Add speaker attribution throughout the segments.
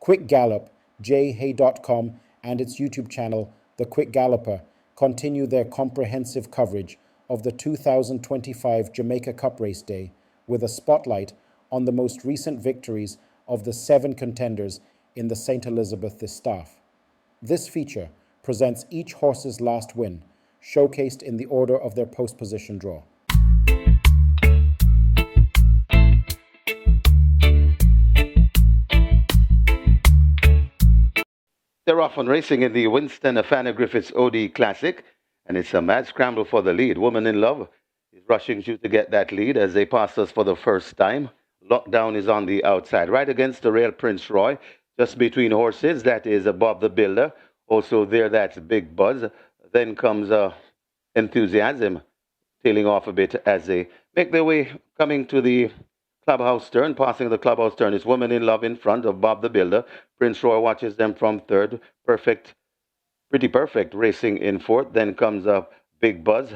Speaker 1: Quick Gallop, jhay.com, and its YouTube channel, The Quick Galloper, continue their comprehensive coverage of the 2025 Jamaica Cup race day with a spotlight on the most recent victories of the 7 contenders in the St Elizabeth Distaff. This feature presents each horse's last win, showcased in the order of their post position draw.
Speaker 2: They're off on racing in the Winston Fanna Griffiths OD Classic, and it's a mad scramble for the lead. Woman in Love is rushing through to get that lead as they pass us for the first time. Lockdown is on the outside, right against the rail Prince Roy, just between horses. That is Bob the Builder. Also there, that's Big Buzz. Then comes Enthusiasm, tailing off a bit as they make their way, coming to the clubhouse turn. Passing the clubhouse turn is Woman in Love in front of Bob the Builder. Prince Roy watches them from third. Pretty Perfect racing in fourth. Then comes Big Buzz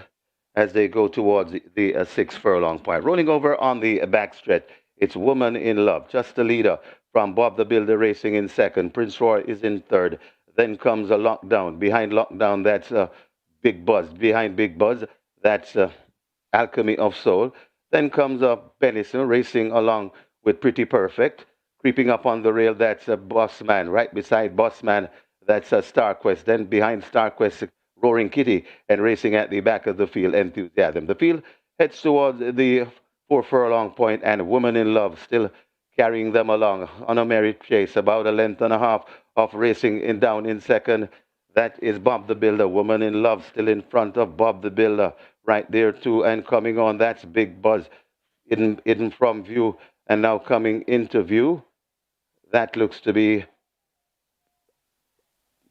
Speaker 2: as they go towards the 6 furlong point. Rolling over on the backstretch, it's Woman in Love, just the leader from Bob the Builder racing in second. Prince Roy is in third. Then comes a Lockdown. Behind Lockdown, that's Big Buzz. Behind Big Buzz, that's Alchemy of Soul. Then comes Benison racing along with Pretty Perfect. Creeping up on the rail, that's Bossman. Right beside Bossman, that's StarQuest. Then behind StarQuest, Roaring Kitty. And racing at the back of the field, Enthusiasm. The field heads towards the 4 furlong point, and Woman in Love still carrying them along on a merry chase. About a length and a half of racing down in second. That is Bob the Builder. Woman in Love still in front of Bob the Builder. Right there too, and coming on, that's Big Buzz, hidden from view, and now coming into view. That looks to be,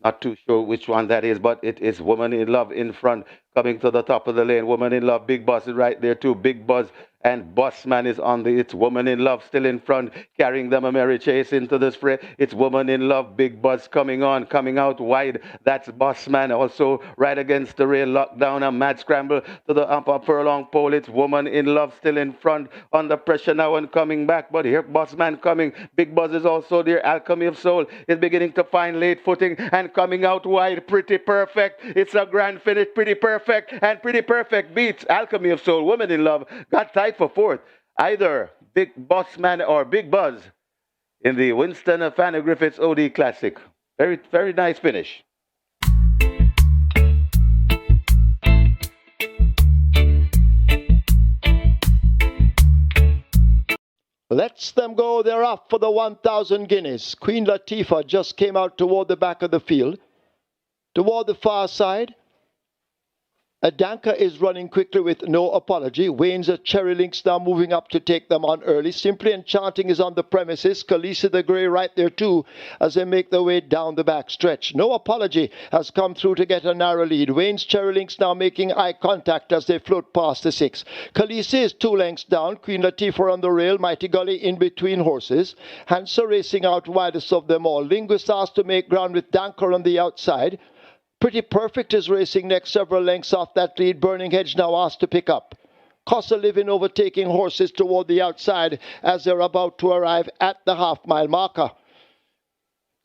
Speaker 2: not too sure which one that is, but it is Woman in Love in front, coming to the top of the lane. Woman in Love, Big Buzz is right there too. Big Buzz and Bossman is on the, it's Woman in Love still in front, carrying them a merry chase into the fray. It's Woman in Love, Big Buzz coming on, coming out wide. That's Bossman also right against the rail. Lockdown, a mad scramble to the upper furlong pole. It's Woman in Love still in front, under pressure now and coming back. But here Bossman coming. Big Buzz is also there. Alchemy of Soul is beginning to find late footing and coming out wide. Pretty Perfect. It's a grand finish. Pretty Perfect, and Pretty Perfect beats Alchemy of Soul. Woman in Love got tight for fourth. Either Big Bossman or Big Buzz in the Winston Fanna Griffiths OD Classic. Very, very nice finish.
Speaker 3: Let's them go. They're off for the 1,000 guineas. Queen Latifah just came out toward the back of the field. Toward the far side, Adanka is running quickly with No Apology. Wayne's at Cherry Links now moving up to take them on early. Simply Enchanting is on the premises. Khaleesi the Grey right there too as they make their way down the back stretch. No Apology has come through to get a narrow lead. Wayne's Cherry Links now making eye contact as they float past the 6. Khaleesi is 2 lengths down. Queen Latifah on the rail. Mighty Gully in between horses. Hansa racing out widest of them all. Linguist asked to make ground with Danker on the outside. Pretty Perfect is racing next, several lengths off that lead. Burning Hedge now asked to pick up. Costa Living overtaking horses toward the outside as they're about to arrive at the half-mile marker.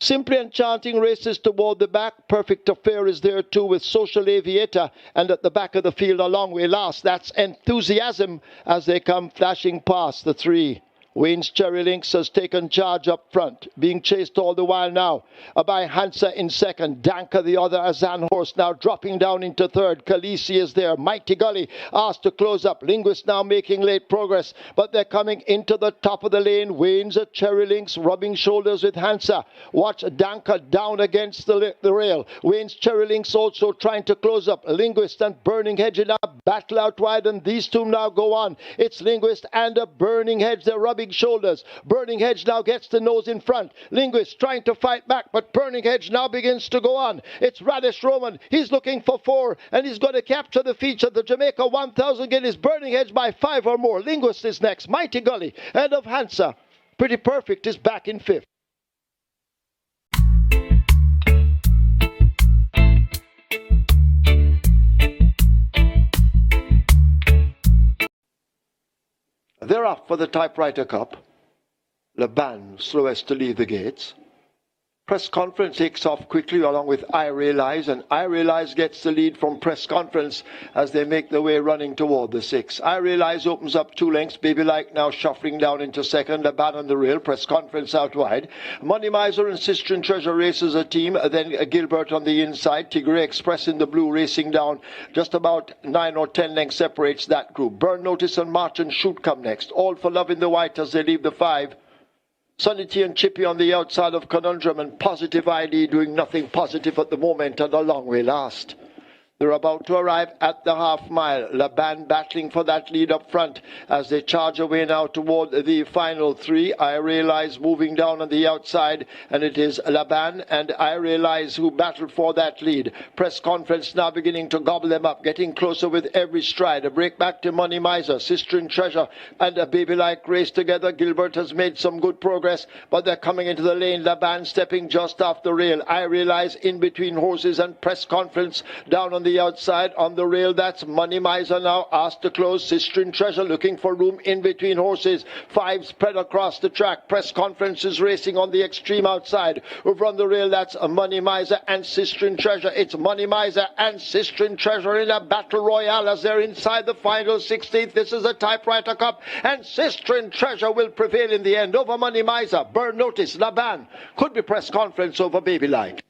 Speaker 3: Simply Enchanting races toward the back. Perfect Affair is there too with Social Aviator. And at the back of the field a long way last, that's Enthusiasm as they come flashing past the 3. Wayne's Cherry Links has taken charge up front, being chased all the while now by Hansa in second. Danka, the other Azan horse, now dropping down into third. Khaleesi is there. Mighty Gully asked to close up. Linguist now making late progress, but they're coming into the top of the lane. Wayne's at Cherry Links, rubbing shoulders with Hansa. Watch Danka down against the rail. Wayne's Cherry Links also trying to close up. Linguist and Burning Hedge in a battle out wide, and these two now go on. It's Linguist and a Burning Hedge. They're rubbing shoulders. Burning Hedge now gets the nose in front. Linguist trying to fight back, but Burning Hedge now begins to go on. It's Radish Roman. He's looking for 4, and he's going to capture the feature. The Jamaica 1,000 Guineas. Burning Hedge by 5 or more. Linguist is next. Mighty Gully. Head of Hansa. Pretty Perfect is back in 5th. They're off for the Typewriter Cup. Le Ban, slowest to leave the gates. Press Conference takes off quickly along with I Realize, and I Realize gets the lead from Press Conference as they make their way running toward the 6. I Realize opens up 2 lengths. Baby Like now shuffling down into second. Laban on the rail. Press Conference out wide. Money Miser and Sister and Treasure races a team. Then Gilbert on the inside. Tigre Express in the blue racing down. Just about 9 or 10 lengths separates that group. Burn Notice and March and Shoot come next. All for Love in the white as they leave the 5. Sunny T and Chippy on the outside of Conundrum, and Positive ID doing nothing positive at the moment and a long way last. They're about to arrive at the half mile. Laban battling for that lead up front as they charge away now toward the final 3. I Realize moving down on the outside, and it is Laban and I Realize who battle for that lead. Press Conference now beginning to gobble them up, getting closer with every stride. A break back to Money Miser, Sister and Treasure and a Baby Like race together. Gilbert has made some good progress, but they're coming into the lane. Laban stepping just off the rail. I Realize in between horses, and Press Conference down on the outside on the rail. That's Money Miser now asked to close. Sister and Treasure looking for room in between horses. 5 spread across the track. Press Conference is racing on the extreme outside. Over on the rail, that's Money Miser and Sister and Treasure. It's Money Miser and Sister and Treasure in a battle royale as they're inside the final 16th. This is a Typewriter Cup, and Sister and Treasure will prevail in the end over Money Miser. Burn Notice, Laban. Could be Press Conference over Baby Like.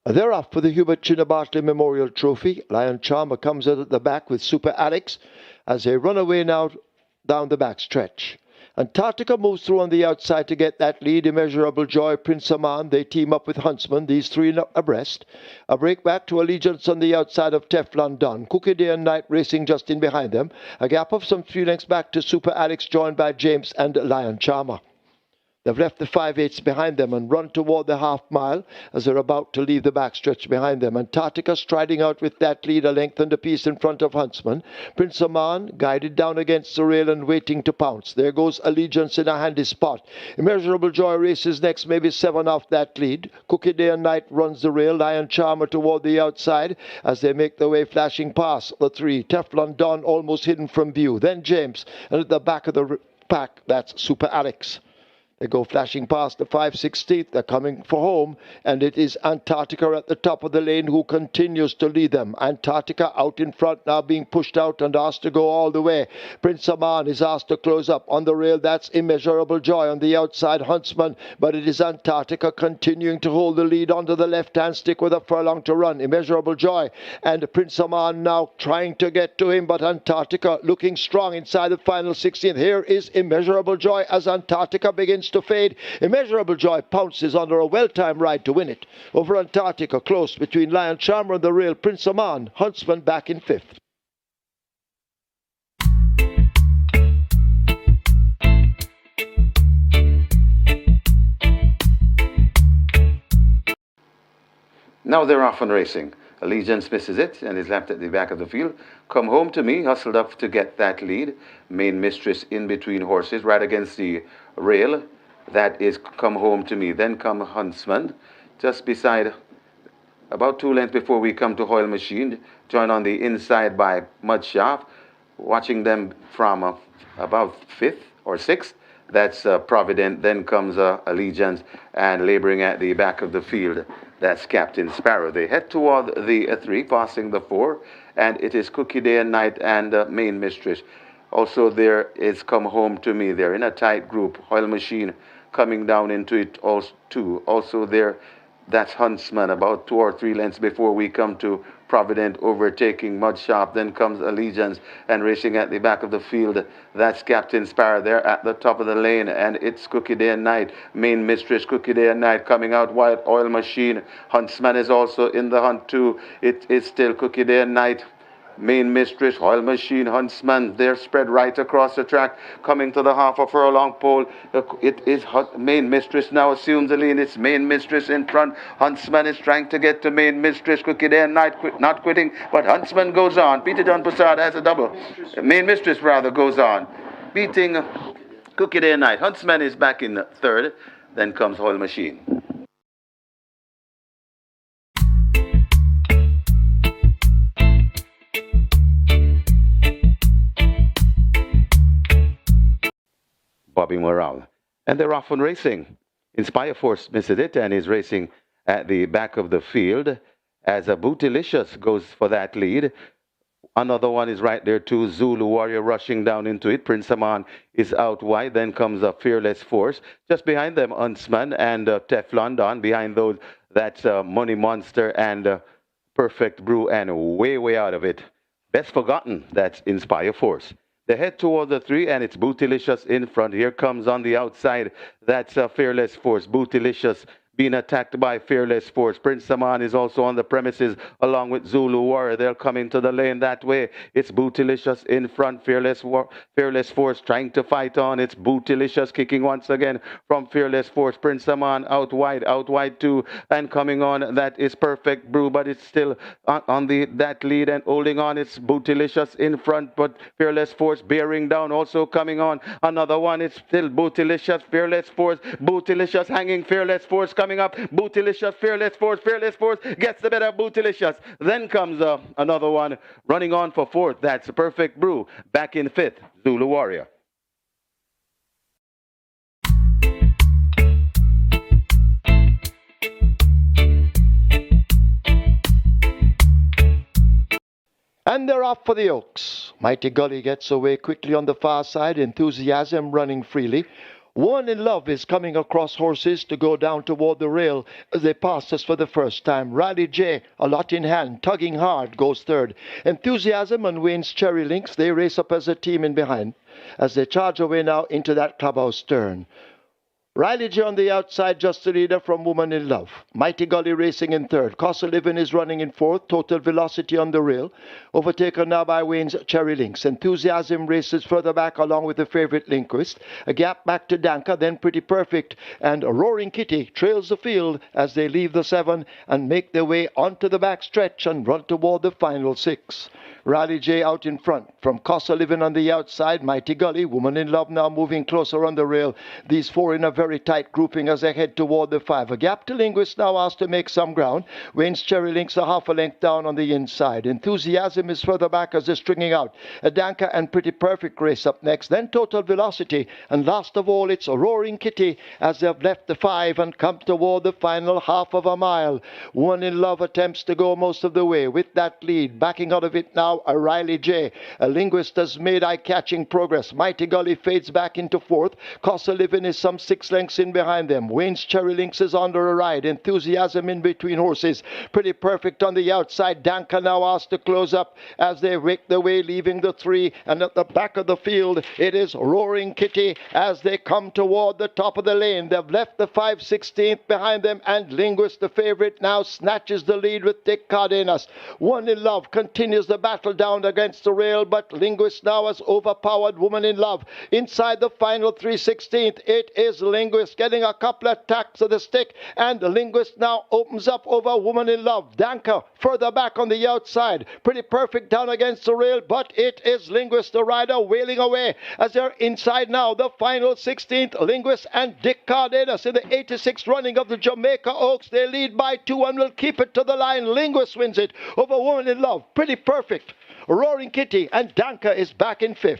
Speaker 3: They're off for the Hubert Chinna Bartley Memorial Trophy. Lion Charmer comes out at the back with Super Alex as they run away now down the back stretch. Antarctica moves through on the outside to get that lead. Immeasurable Joy, Prince Aman, they team up with Huntsman, these 3 abreast. A break back to Allegiance on the outside of Teflon Don. Cookie Day and Night racing just in behind them. A gap of some 3 lengths back to Super Alex, joined by James and Lion Charmer. They've left the 5/8 behind them and run toward the half mile as they're about to leave the backstretch behind them. Antarctica striding out with that lead a length and a piece in front of Huntsman. Prince Aman guided down against the rail and waiting to pounce. There goes Allegiance in a handy spot. Immeasurable Joy races next, maybe 7 off that lead. Cookie Day and Night runs the rail. Lion Charmer toward the outside as they make their way flashing past the 3. Teflon Don almost hidden from view. Then James, and at the back of the pack, that's Super Alex. They go flashing past the 5/16th. They're coming for home, and it is Antarctica at the top of the lane who continues to lead them. Antarctica out in front now, being pushed out and asked to go all the way. Prince Aman is asked to close up on the rail. That's Immeasurable Joy on the outside, Huntsman, but it is Antarctica continuing to hold the lead onto the left-hand stick with a furlong to run. Immeasurable Joy and Prince Aman now trying to get to him, but Antarctica looking strong inside the final 16th. Here is Immeasurable Joy as Antarctica begins to fade. Immeasurable Joy pounces under a well-timed ride to win it. Over Antarctica, close between Lion Charmer and the rail. Prince Aman, Huntsman back in 5th.
Speaker 2: Now they're off and racing. Allegiance misses it and is left at the back of the field. Come Home to Me hustled up to get that lead. Main Mistress in between horses, right against the rail. That is Come Home to Me. Then come Huntsman, just beside, about 2 lengths before we come to Oil Machine, joined on the inside by Mudshaft. Watching them from about 5th or 6th, that's Provident. Then comes Allegiance, and laboring at the back of the field, that's Captain Sparrow. They head toward the 3, passing the 4, and it is Cookie Day and Night and Main Mistress. Also there is Come Home to Me. They're in a tight group. Oil Machine coming down into it also too. Also there, that's Huntsman, about 2 or 3 lengths before we come to Provident, overtaking Mudshaft. Then comes Allegiance, and racing at the back of the field, that's Captain Sparrow. There at the top of the lane, and it's Cookie Day and Night. Main Mistress, Cookie Day and Night coming out wide. Oil Machine. Huntsman is also in the hunt too. It is still Cookie Day and Night, Main Mistress, Oil Machine, Huntsman. They're spread right across the track, coming to the half of furlong pole. It is Main Mistress now assumes the lead. It's Main Mistress in front. Huntsman is trying to get to Main Mistress. Cookie Day and Night not quitting, but Huntsman goes on. Peter John Passard has a double. Main Mistress rather goes on, beating Cookie Day and Night. Huntsman is back in 3rd. Then comes Oil Machine. bobbing him around. And they're off and racing. Inspire Force misses it and is racing at the back of the field as a Bootylicious goes for that lead. Another one is right there too. Zulu Warrior rushing down into it. Prince Aman is out wide. Then comes a Fearless Force. Just behind them, Huntsman and Teflon Don. Behind those, that's Money Monster and Perfect Brew. And way out of it, Best Forgotten, that's Inspire Force. They head toward the 3, and it's Bootylicious in front. Here comes on the outside, that's Fearless Force. Bootylicious being attacked by Fearless Force. Prince Aman is also on the premises along with Zulu Warrior. They'll come into the lane that way. It's Bootylicious in front. Fearless Force trying to fight on. It's Bootylicious kicking once again from Fearless Force. Prince Aman out wide too, and coming on. That is Perfect Brew, but it's still on that lead and holding on. It's Bootylicious in front, but Fearless Force bearing down, also coming on. Another one. It's still Bootylicious, Fearless Force, Bootylicious hanging, Fearless Force coming up. Bootylicious, Fearless Force gets the better of Bootylicious. Then comes another one running on for 4th. That's Perfect Brew. Back in 5th, Zulu Warrior.
Speaker 3: And they're off for the Oaks. Mighty Gully gets away quickly on the far side. Enthusiasm running freely. One in Love is coming across horses to go down toward the rail as they pass us for the first time. Riley J, a lot in hand, tugging hard, goes 3rd. Enthusiasm and Wayne's Cherry Links, they race up as a team in behind as they charge away now into that clubhouse turn. Riley J on the outside, just the leader from Woman in Love. Mighty Gully racing in 3rd. Cost of Living is running in 4th. Total Velocity on the rail. Overtaken now by Wayne's Cherry Links. Enthusiasm races further back along with the favourite Linquist. A gap back to Danka, then Pretty Perfect. And Roaring Kitty trails the field as they leave the 7 and make their way onto the back stretch and run toward the final 6. Riley J out in front. From Costa Living on the outside, Mighty Gully, Woman in Love now moving closer on the rail. These 4 in a very tight grouping as they head toward the 5. A gap to Linguist now asked to make some ground. Wayne's Cherry Links a half a length down on the inside. Enthusiasm is further back as they're stringing out. Adanka and Pretty Perfect race up next. Then Total Velocity. And last of all, it's a Roaring Kitty as they've left the 5 and come toward the final half of a mile. One in Love attempts to go most of the way with that lead. Backing out of it now, a Riley J. A Linguist has made eye-catching progress. Mighty Gully fades back into 4th. Costa Living is some 6 lengths in behind them. Wayne's Cherry Links is under a ride. Enthusiasm in between horses. Pretty Perfect on the outside. Danka now asked to close up as they rake their way, leaving the 3. And at the back of the field, it is Roaring Kitty as they come toward the top of the lane. They've left the 5/16th behind them, and Linguist, the favourite, now snatches the lead with Dick Cardenas. One in Love continues the battle down against the rail, but Linguist now has overpowered Woman in Love. Inside the final 3/16th, it is Linguist getting a couple of tacks of the stick, and the Linguist now opens up over Woman in Love. Danka further back on the outside. Pretty Perfect down against the rail, but it is Linguist, the rider, wailing away as they're inside now the final 16th. Linguist and Dick Cardenas in the 86th running of the Jamaica Oaks. They lead by 2 and will keep it to the line. Linguist wins it over Woman in Love. Pretty Perfect, Roaring Kitty, and Danka is back in 5th.